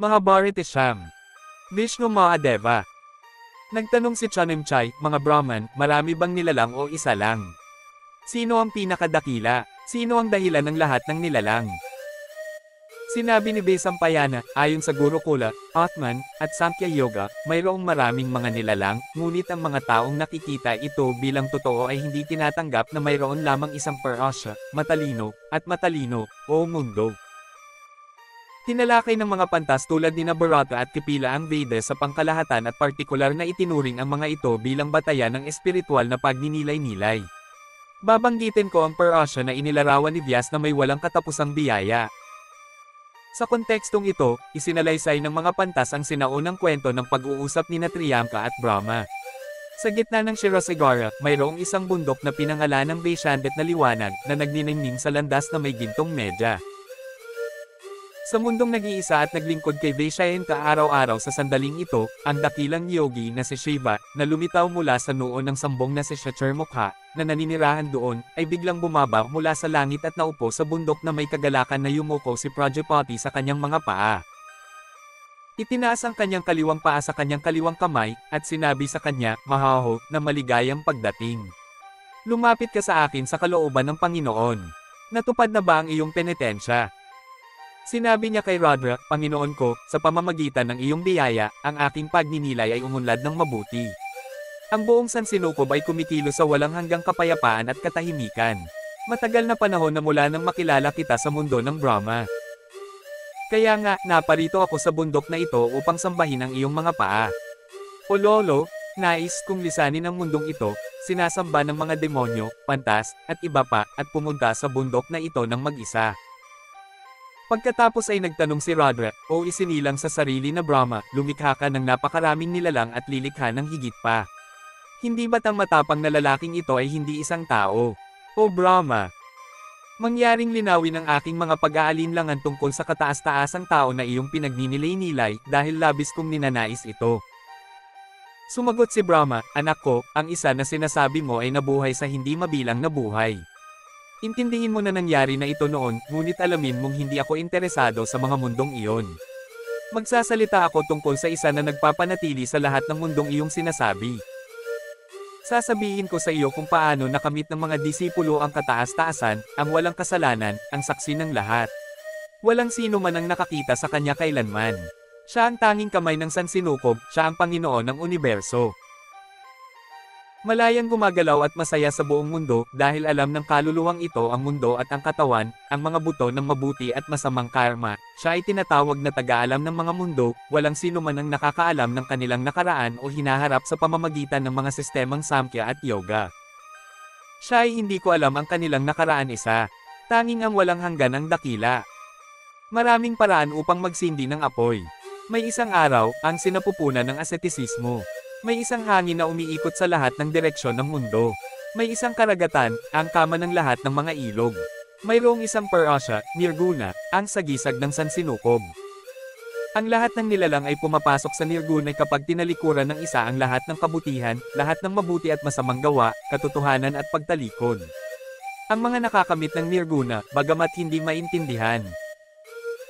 Mahabharatisham. Vishnu Mahadeva. Nagtanong si Chanimchay, mga Brahman, marami bang nilalang o isa lang? Sino ang pinakadakila? Sino ang dahilan ng lahat ng nilalang? Sinabi ni Vesampayana, ayon sa Gurukula, Atman, at Samkhya Yoga, mayroong maraming mga nilalang, ngunit ang mga taong nakikita ito bilang totoo ay hindi tinatanggap na mayroon lamang isang parasya, matalino, at matalino, o mundo. Tinalakay ng mga pantas tulad ni Bharata at Kapila ang Vedas sa pangkalahatan at partikular na itinuring ang mga ito bilang batayan ng espiritual na pagninilay-nilay. Babanggitin ko ang parasya na inilarawan ni Vyas na may walang katapusang biyaya. Sa kontekstong ito, isinalaysay ng mga pantas ang sinaunang kwento ng pag-uusap ni Triyamka at Brahma. Sa gitna ng Kshirosagar, mayroong isang bundok na pinangalan ng Vaishyandet na liwanag na nagniningning sa landas na may gintong medya. Sa mundong nag-iisa at naglingkod kay Vaishyanka araw-araw sa sandaling ito, ang dakilang yogi na si Shiva, na lumitaw mula sa noo ng sambong na si Shaturmukha, na naninirahan doon, ay biglang bumaba mula sa langit at naupo sa bundok na may kagalakan na yumuko si Prajapati sa kanyang mga paa. Itinaas ang kanyang kaliwang paa sa kanyang kaliwang kamay, at sinabi sa kanya, Mahaho, na maligayang pagdating. Lumapit ka sa akin sa kalooban ng Panginoon. Natupad na ba ang iyong penitensya? Sinabi niya kay Rudra, Panginoon ko, sa pamamagitan ng iyong biyaya, ang aking pagninilay ay umunlad ng mabuti. Ang buong Sansinukob ay kumikilos sa walang hanggang kapayapaan at katahimikan. Matagal na panahon na mula nang makilala kita sa mundo ng Brahma. Kaya nga, naparito ako sa bundok na ito upang sambahin ang iyong mga paa. O Lolo, nais kong lisanin ang mundong ito, sinasamba ng mga demonyo, pantas, at iba pa, at pumunta sa bundok na ito ng mag-isa. Pagkatapos ay nagtanong si Rudra, o isinilang sa sarili na Brahma, lumikha ka ng napakaraming nilalang at lilikha ng higit pa. Hindi ba't ang matapang na lalaking ito ay hindi isang tao? O Brahma! Mangyaring linawin ang aking mga pag-aalinlangan tungkol sa kataas-taasang tao na iyong pinagninilay-nilay dahil labis kong ninanais ito. Sumagot si Brahma, anak ko, ang isa na sinasabi mo ay nabuhay sa hindi mabilang na buhay. Intindihin mo na nangyari na ito noon, ngunit alamin mong hindi ako interesado sa mga mundong iyon. Magsasalita ako tungkol sa isa na nagpapanatili sa lahat ng mundong iyong sinasabi. Sasabihin ko sa iyo kung paano nakamit ng mga disipulo ang kataas-taasan, ang walang kasalanan, ang saksi ng lahat. Walang sino man ang nakakita sa kanya kailanman. Siya ang tanging kamay ng Sansinukob, siya ang Panginoon ng universo. Malayang gumagalaw at masaya sa buong mundo dahil alam ng kaluluwang ito ang mundo at ang katawan, ang mga buto ng mabuti at masamang karma. Siya ay tinatawag na taga-alam ng mga mundo, walang sino man ang nakakaalam ng kanilang nakaraan o hinaharap sa pamamagitan ng mga sistemang Samkhya at Yoga. Siya ay hindi ko alam ang kanilang nakaraan isa. Tanging ang walang hanggan ang dakila. Maraming paraan upang magsindi ng apoy. May isang araw, ang sinapupunan ng ascetisismo. May isang hangin na umiikot sa lahat ng direksyon ng mundo. May isang karagatan, ang kama ng lahat ng mga ilog. Mayroong isang parasya, Nirguna, ang sagisag ng Sansinukob. Ang lahat ng nilalang ay pumapasok sa Nirguna kapag tinalikuran ng isa ang lahat ng kabutihan, lahat ng mabuti at masamang gawa, katotohanan at pagtalikod. Ang mga nakakamit ng Nirguna, bagamat hindi maintindihan.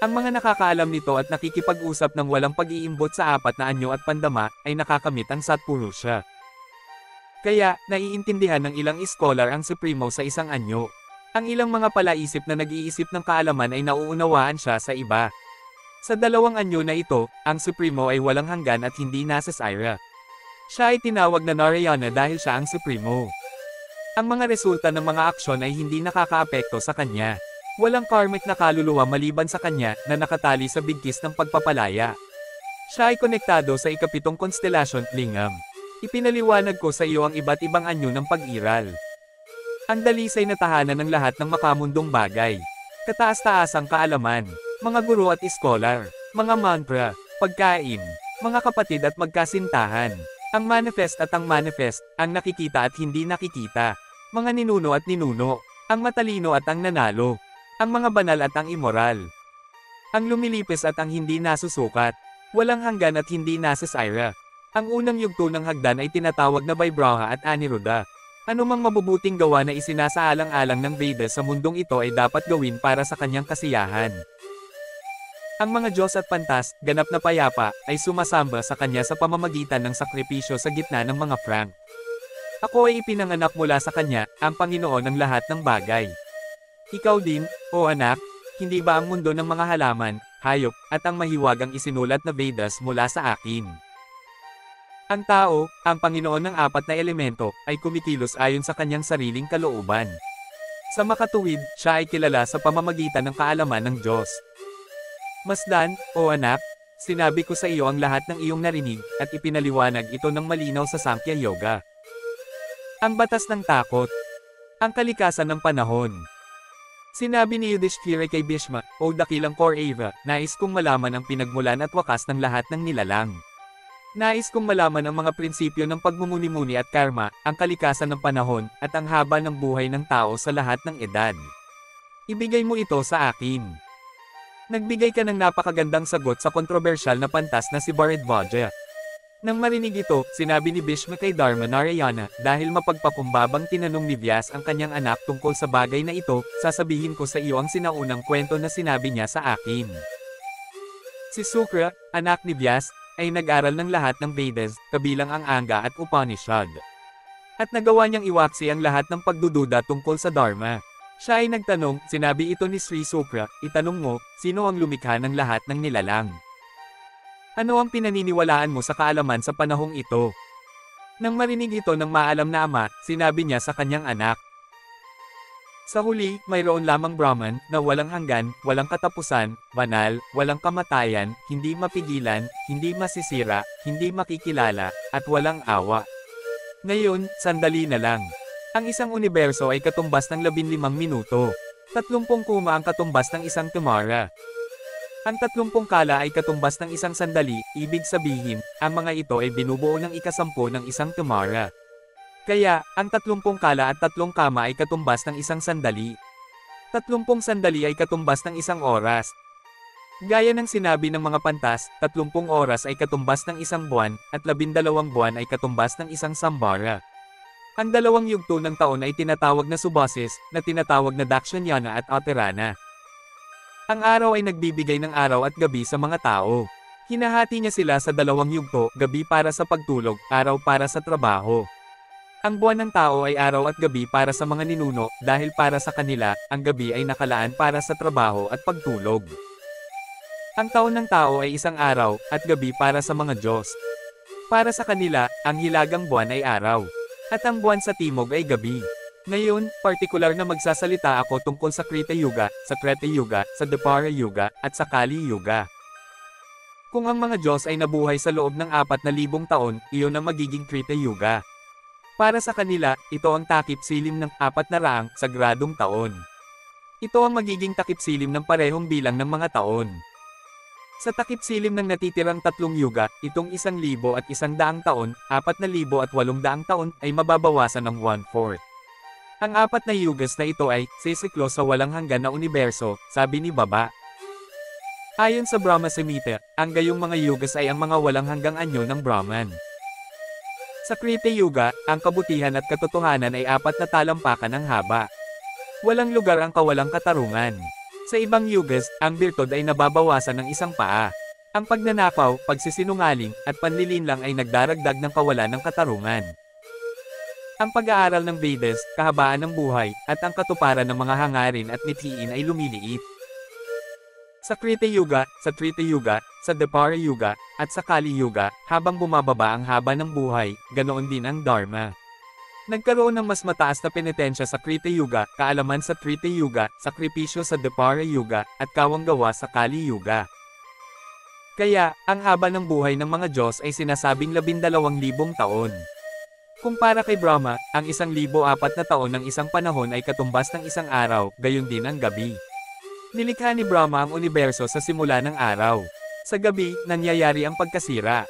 Ang mga nakakaalam nito at nakikipag-usap ng walang pag-iimbot sa apat na anyo at pandama, ay nakakamit ang Satpurusha. Kaya, naiintindihan ng ilang scholar ang Supremo sa isang anyo. Ang ilang mga palaisip na nag-iisip ng kaalaman ay nauunawaan siya sa iba. Sa dalawang anyo na ito, ang Supremo ay walang hanggan at hindi nasasira. Siya ay tinawag na Narayana dahil siya ang Supremo. Ang mga resulta ng mga aksyon ay hindi nakakaapekto sa kanya. Walang karmic na kaluluwa maliban sa kanya na nakatali sa bigkis ng pagpapalaya. Siya ay konektado sa ikapitong konstelasyon, Lingam. Ipinaliwanag ko sa iyo ang iba't ibang anyo ng pag-iral. Ang dalisay na tahanan ng lahat ng makamundong bagay. Kataas-taasang kaalaman, mga guro at iskolar, mga mantra, pagkain, mga kapatid at magkasintahan. Ang manifest at ang manifest, ang nakikita at hindi nakikita. Mga ninuno at ninuno, ang matalino at ang nanalo. Ang mga banal at ang immoral. Ang lumilipis at ang hindi nasusukat. Walang hanggan at hindi nasasira. Ang unang yugto ng hagdan ay tinatawag na Vaibraha at Aniruddha. Anumang mabubuting gawa na isinasaalang-alang ng Vedas sa mundong ito ay dapat gawin para sa kanyang kasiyahan. Ang mga Diyos at pantas, ganap na payapa, ay sumasamba sa kanya sa pamamagitan ng sakripisyo sa gitna ng mga Frank. Ako ay ipinanganak mula sa kanya, ang Panginoon ng lahat ng bagay. Ikaw din, o anak, hindi ba ang mundo ng mga halaman, hayop, at ang mahiwagang isinulat na Vedas mula sa akin? Ang tao, ang Panginoon ng apat na elemento, ay kumikilos ayon sa kanyang sariling kalooban. Sa makatuwid, siya ay kilala sa pamamagitan ng kaalaman ng Diyos. Masdan, o anak, sinabi ko sa iyo ang lahat ng iyong narinig, at ipinaliwanag ito ng malinaw sa Samkhya Yoga. Ang batas ng takot. Ang kalikasan ng panahon. Sinabi ni Yudhishthira kay Bhishma, o dakilang Kaurava, nais kong malaman ang pinagmulan at wakas ng lahat ng nilalang. Nais kong malaman ang mga prinsipyo ng pagmumuni-muni at karma, ang kalikasan ng panahon, at ang haba ng buhay ng tao sa lahat ng edad. Ibigay mo ito sa akin. Nagbigay ka ng napakagandang sagot sa kontrobersyal na pantas na si Bharadvaja. Nang marinig ito, sinabi ni Bhishma kay Dharma Narayana, dahil mapagpakumbabang tinanong ni Vyas ang kanyang anak tungkol sa bagay na ito, sasabihin ko sa iyo ang sinaunang kwento na sinabi niya sa akin. Si Sukra, anak ni Vyas, ay nag-aral ng lahat ng Vedas, kabilang ang Anga at Upanishad. At nagawa niyang iwaksi ang lahat ng pagdududa tungkol sa Dharma. Siya ay nagtanong, sinabi ito ni Sri Sukra, itanong mo, sino ang lumikha ng lahat ng nilalang? Ano ang pinaniniwalaan mo sa kaalaman sa panahong ito? Nang marinig ito ng maalam na ama, sinabi niya sa kanyang anak. Sa huli, mayroon lamang Brahman, na walang hanggan, walang katapusan, banal, walang kamatayan, hindi mapigilan, hindi masisira, hindi makikilala, at walang awa. Ngayon, sandali na lang. Ang isang universo ay katumbas ng 15 minuto. 30 kuma ang katumbas ng isang tumara. Ang 30 kala ay katumbas ng isang sandali, ibig sabihin, ang mga ito ay binubuo ng ikasampu ng isang tumara. Kaya, ang 30 kala at 3 kama ay katumbas ng isang sandali. 30 sandali ay katumbas ng isang oras. Gaya ng sinabi ng mga pantas, 30 oras ay katumbas ng isang buwan, at 12 buwan ay katumbas ng isang sambara. Ang dalawang yugto ng taon ay tinatawag na Subhasis, na tinatawag na Dakshanyana at Uttaraana. Ang araw ay nagbibigay ng araw at gabi sa mga tao. Hinahati niya sila sa dalawang yugto, gabi para sa pagtulog, araw para sa trabaho. Ang buwan ng tao ay araw at gabi para sa mga ninuno, dahil para sa kanila, ang gabi ay nakalaan para sa trabaho at pagtulog. Ang taon ng tao ay isang araw, at gabi para sa mga Diyos. Para sa kanila, ang hilagang buwan ay araw. At ang buwan sa timog ay gabi. Ngayon, partikular na magsasalita ako tungkol sa Krita Yuga, sa Treta Yuga, sa Dwapara Yuga, at sa Kali Yuga. Kung ang mga Diyos ay nabuhay sa loob ng 4,000 taon, iyon ang magiging Krita Yuga. Para sa kanila, ito ang takip silim ng 400 sagradong taon. Ito ang magiging takip silim ng parehong bilang ng mga taon. Sa takip silim ng natitirang 3 yuga, itong 1,100 taon, 4,800 taon, ay mababawasan ng 1/4. Ang 4 na yugas na ito ay, sisiklo sa walang hanggan na universo, sabi ni Baba. Ayon sa Brahma Samhita, ang gayong mga yugas ay ang mga walang hanggang anyo ng Brahman. Sa Krita Yuga, ang kabutihan at katotohanan ay 4 na talampakan ng haba. Walang lugar ang kawalang katarungan. Sa ibang yugas, ang birtod ay nababawasan ng isang paa. Ang pagnanakaw, pagsisinungaling, at panlilinlang ay nagdaragdag ng kawalan ng katarungan. Ang pag-aaral ng Vedas, kahabaan ng buhay, at ang katuparan ng mga hangarin at mithiin ay lumiliit. Sa Krita Yuga, sa Treta Yuga, sa Dwapara Yuga, at sa Kali Yuga, habang bumababa ang haba ng buhay, ganoon din ang Dharma. Nagkaroon ng mas mataas na penitensya sa Krita Yuga, kaalaman sa Treta Yuga, sakripisyo sa Dwapara Yuga, at kawanggawa sa Kali Yuga. Kaya, ang haba ng buhay ng mga Diyos ay sinasabing 12,000 taon. Kumpara kay Brahma, ang 1,004 na taon ng isang panahon ay katumbas ng isang araw, gayon din ang gabi. Nilikha ni Brahma ang universo sa simula ng araw. Sa gabi, nangyayari ang pagkasira.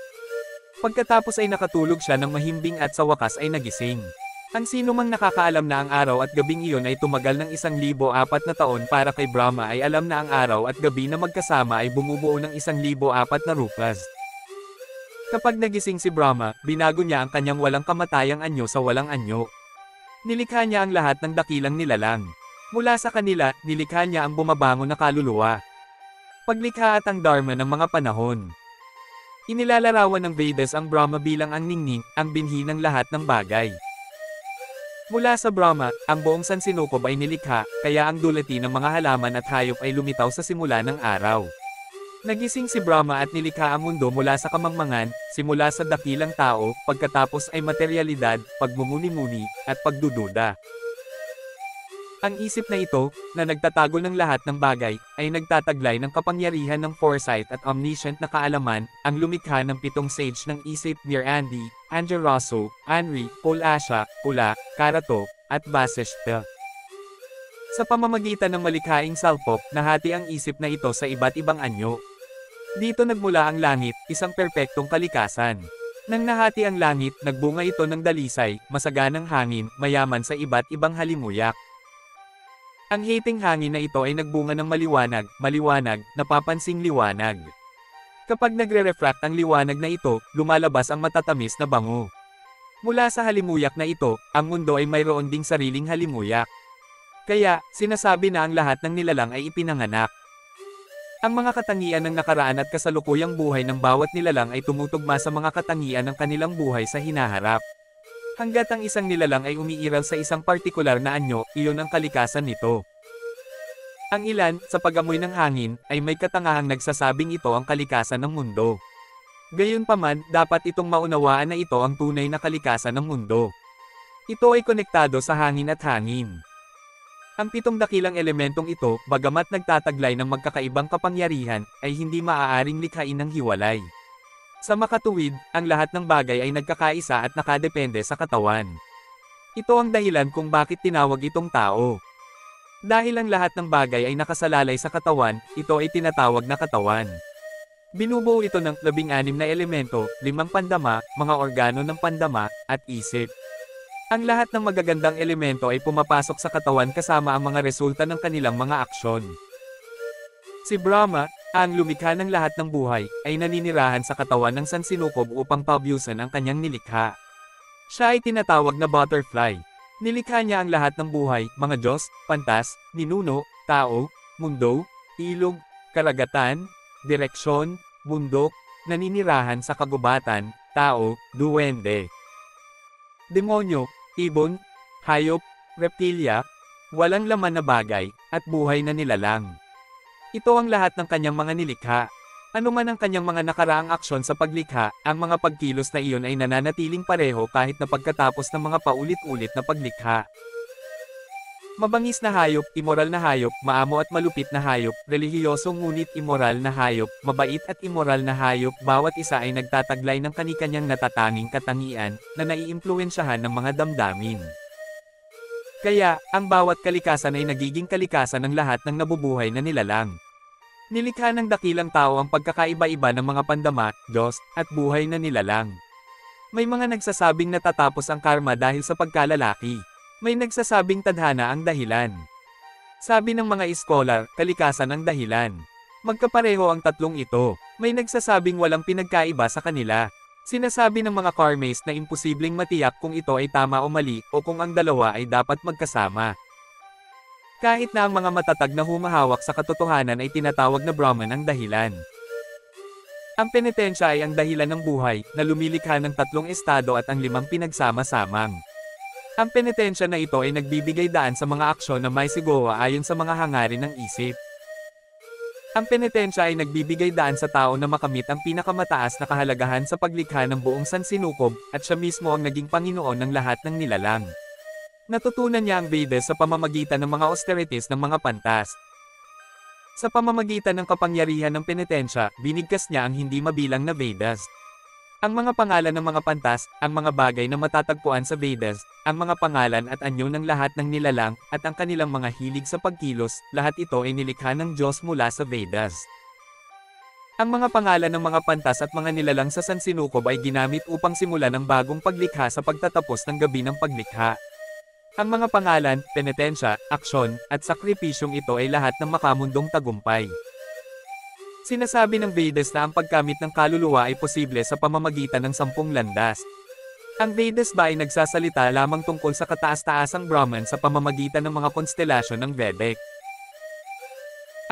Pagkatapos ay nakatulog siya ng mahimbing at sa wakas ay nagising. Ang sino mang nakakaalam na ang araw at gabing iyon ay tumagal ng 1,004 na taon para kay Brahma ay alam na ang araw at gabi na magkasama ay bumubuo ng 1,004 na rupas. Kapag nagising si Brahma, binago niya ang kanyang walang kamatayang anyo sa walang anyo. Nilikha niya ang lahat ng dakilang nilalang. Mula sa kanila, nilikha niya ang bumabangon na kaluluwa. Paglikha at ang Dharma ng mga panahon. Inilalarawan ng Vedas ang Brahma bilang ang ningning, ang binhi ng lahat ng bagay. Mula sa Brahma, ang buong sansinukob ay nilikha, kaya ang dulati ng mga halaman at hayop ay lumitaw sa simula ng araw. Nagising si Brahma at nilikha ang mundo mula sa kamangmangan, simula sa dakilang tao, pagkatapos ay materyalidad, pagmumuni-muni, at pagdududa. Ang isip na ito, na nagtatago ng lahat ng bagay, ay nagtataglay ng kapangyarihan ng foresight at omniscient na kaalaman, ang lumikha ng 7 sage ng isip Nir Andi, Anger Rosso, Anri, Paul Asha, Pula, Karato, at Vasishta. Sa pamamagitan ng malikhaing salpok, nahati ang isip na ito sa iba't ibang anyo. Dito nagmula ang langit, isang perpektong kalikasan. Nang nahati ang langit, nagbunga ito ng dalisay, masaganang hangin, mayaman sa iba't ibang halimuyak. Ang hiting hangin na ito ay nagbunga ng maliwanag, napapansing liwanag. Kapag nagre-refract ang liwanag na ito, lumalabas ang matatamis na bango. Mula sa halimuyak na ito, ang mundo ay mayroon ding sariling halimuyak. Kaya, sinasabi na ang lahat ng nilalang ay ipinanganak. Ang mga katangian ng nakaraan at kasalukuyang buhay ng bawat nilalang ay tumutugma sa mga katangian ng kanilang buhay sa hinaharap. Hanggat ang isang nilalang ay umiiral sa isang partikular na anyo, iyon ang kalikasan nito. Ang ilan, sa pag-amoy ng hangin, ay may katangahang nagsasabing ito ang kalikasan ng mundo. Gayunpaman, dapat itong maunawaan na ito ang tunay na kalikasan ng mundo. Ito ay konektado sa hangin at hangin. Ang 7 dakilang elementong ito, bagamat nagtataglay ng magkakaibang kapangyarihan, ay hindi maaaring likhain ng hiwalay. Sa makatuwid, ang lahat ng bagay ay nagkakaisa at nakadepende sa katawan. Ito ang dahilan kung bakit tinawag itong tao. Dahil ang lahat ng bagay ay nakasalalay sa katawan, ito ay tinatawag na katawan. Binubuo ito ng 16 na elemento, 5 pandama, mga organo ng pandama, at isip. Ang lahat ng magagandang elemento ay pumapasok sa katawan kasama ang mga resulta ng kanilang mga aksyon. Si Brahma, ang lumikha ng lahat ng buhay, ay naninirahan sa katawan ng sansinukob upang pabyusan ang kanyang nilikha. Siya ay tinatawag na butterfly. Nilikha niya ang lahat ng buhay, mga Diyos, pantas, ninuno, tao, mundo, ilog, karagatan, direksyon, bundok, naninirahan sa kagubatan, tao, duwende, demonyo, ibon, hayop, reptilya, walang laman na bagay, at buhay na nilalang. Ito ang lahat ng kanyang mga nilikha. Ano man ang kanyang mga nakaraang aksyon sa paglikha, ang mga pagkilos na iyon ay nananatiling pareho kahit na pagkatapos ng mga paulit-ulit na paglikha. Mabangis na hayop, immoral na hayop, maamo at malupit na hayop, relihiyoso ngunit immoral na hayop, mabait at immoral na hayop, bawat isa ay nagtataglay ng kani-kanyang natatanging katangian, na naiimpluwensyahan ng mga damdamin. Kaya, ang bawat kalikasan ay nagiging kalikasan ng lahat ng nabubuhay na nilalang. Nilikha ng dakilang tao ang pagkakaiba-iba ng mga pandama, Diyos, at buhay na nilalang. May mga nagsasabing natatapos ang karma dahil sa pagkalalaki. May nagsasabing tadhana ang dahilan. Sabi ng mga iskolar, kalikasan ang dahilan. Magkapareho ang tatlong ito. May nagsasabing walang pinagkaiba sa kanila. Sinasabi ng mga karmates na imposibleng matiyak kung ito ay tama o mali, o kung ang dalawa ay dapat magkasama. Kahit na ang mga matatag na humahawak sa katotohanan ay tinatawag na Brahman ang dahilan. Ang penitensya ay ang dahilan ng buhay, na lumilikha ng 3 estado at ang 5 pinagsama-samang. Ang penitensya na ito ay nagbibigay daan sa mga aksyon na may sigawa ayon sa mga hangarin ng isip. Ang penitensya ay nagbibigay daan sa tao na makamit ang pinakamataas na kahalagahan sa paglikha ng buong sansinukob, at siya mismo ang naging Panginoon ng lahat ng nilalang. Natutunan niya ang Vedas sa pamamagitan ng mga austerities ng mga pantas. Sa pamamagitan ng kapangyarihan ng penitensya, binigkas niya ang hindi mabilang na Vedas. Ang mga pangalan ng mga pantas, ang mga bagay na matatagpuan sa Vedas, ang mga pangalan at anyo ng lahat ng nilalang, at ang kanilang mga hilig sa pagkilos, lahat ito ay nilikha ng Diyos mula sa Vedas. Ang mga pangalan ng mga pantas at mga nilalang sa sansinukob ay ginamit upang simulan ang bagong paglikha sa pagtatapos ng gabi ng paglikha. Ang mga pangalan, penitensya, aksyon, at sakripisyong ito ay lahat ng makamundong tagumpay. Sinasabi ng Vedas na ang pagkamit ng kaluluwa ay posible sa pamamagitan ng 10 landas. Ang Vedas ba ay nagsasalita lamang tungkol sa kataas-taasang Brahman sa pamamagitan ng mga konstelasyon ng Vedic?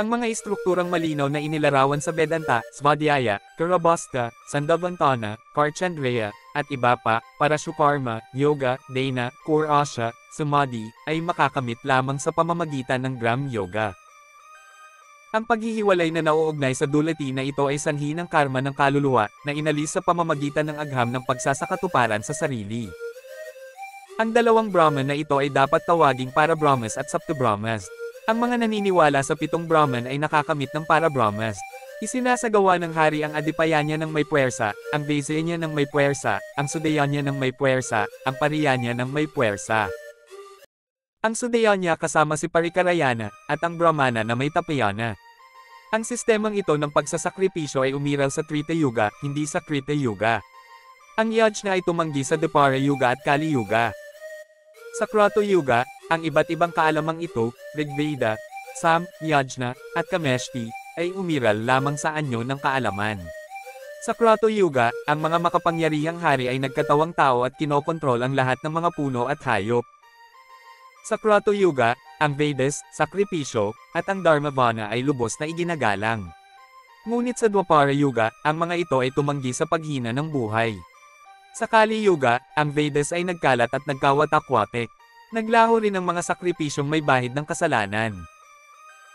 Ang mga istrukturang malinaw na inilarawan sa Vedanta, Svadhyaya, Karabasta, Sandavantana, Karchandreya, at iba pa, para Shukarma, Yoga, Dana, Core Asha, Samadhi, ay makakamit lamang sa pamamagitan ng Gram Yoga. Ang paghihiwalay na nauugnay sa dulati na ito ay sanhi ng karma ng kaluluwa, na inalis sa pamamagitan ng agham ng pagsasakatuparan sa sarili. Ang dalawang Brahman na ito ay dapat tawaging Para-Brahmas at Sapta-Brahmas. Ang mga naniniwala sa 7 Brahman ay nakakamit ng Para-Brahmas. Isinasagawa ng hari ang Adipayanya ng may puwersa, ang Vaisya ng may puwersa, ang Sudayanya ng may puwersa, ang Pariyanya ng may puwersa. Ang Sudayanya kasama si Parikarayana, at ang Brahmana na may Tapayana. Ang sistemang ito ng pagsasakripisyo ay umiral sa Trita Yuga, hindi sa Krita Yuga. Ang Yajna ay tumanggi sa Dwapara Yuga at Kali Yuga. Sa Krata Yuga, ang iba't ibang kaalamang ito, Rigveda, Sam, Yajna, at Kameshti, ay umiral lamang sa anyo ng kaalaman. Sa Krata Yuga, ang mga makapangyarihang hari ay nagkatawang tao at kinokontrol ang lahat ng mga puno at hayop. Sa Krata Yuga, ang Vedas, sakripisyo, at ang Dharmavana ay lubos na iginagalang. Ngunit sa Dwapara Yuga, ang mga ito ay tumanggi sa paghina ng buhay. Sa Kali Yuga, ang Vedas ay nagkalat at nagkawatak-watek. Naglaho rin ang mga sakripisyong may bahid ng kasalanan.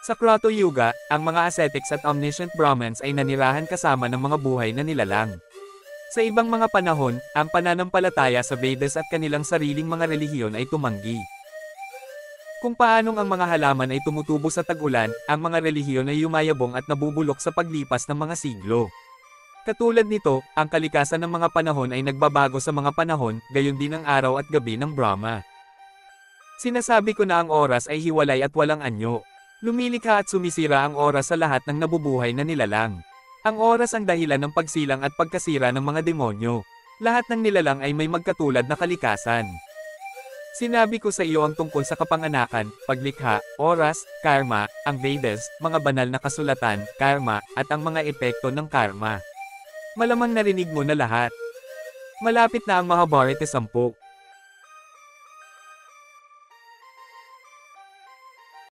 Sa Krata Yuga, ang mga ascetics at omniscient Brahmins ay nanirahan kasama ng mga buhay na nilalang. Sa ibang mga panahon, ang pananampalataya sa Vedas at kanilang sariling mga relihiyon ay tumanggi. Kung paanong ang mga halaman ay tumutubo sa tag-ulan, ang mga relihiyon ay yumayabong at nabubulok sa paglipas ng mga siglo. Katulad nito, ang kalikasan ng mga panahon ay nagbabago sa mga panahon, gayon din ang araw at gabi ng Brahma. Sinasabi ko na ang oras ay hiwalay at walang anyo. Lumilikha at sumisira ang oras sa lahat ng nabubuhay na nilalang. Ang oras ang dahilan ng pagsilang at pagkasira ng mga demonyo. Lahat ng nilalang ay may magkatulad na kalikasan. Sinabi ko sa iyo ang tungkol sa kapanganakan, paglikha, oras, karma, ang Vedas, mga banal na kasulatan, karma, at ang mga epekto ng karma. Malamang narinig mo na lahat. Malapit na ang Mahabharata 10.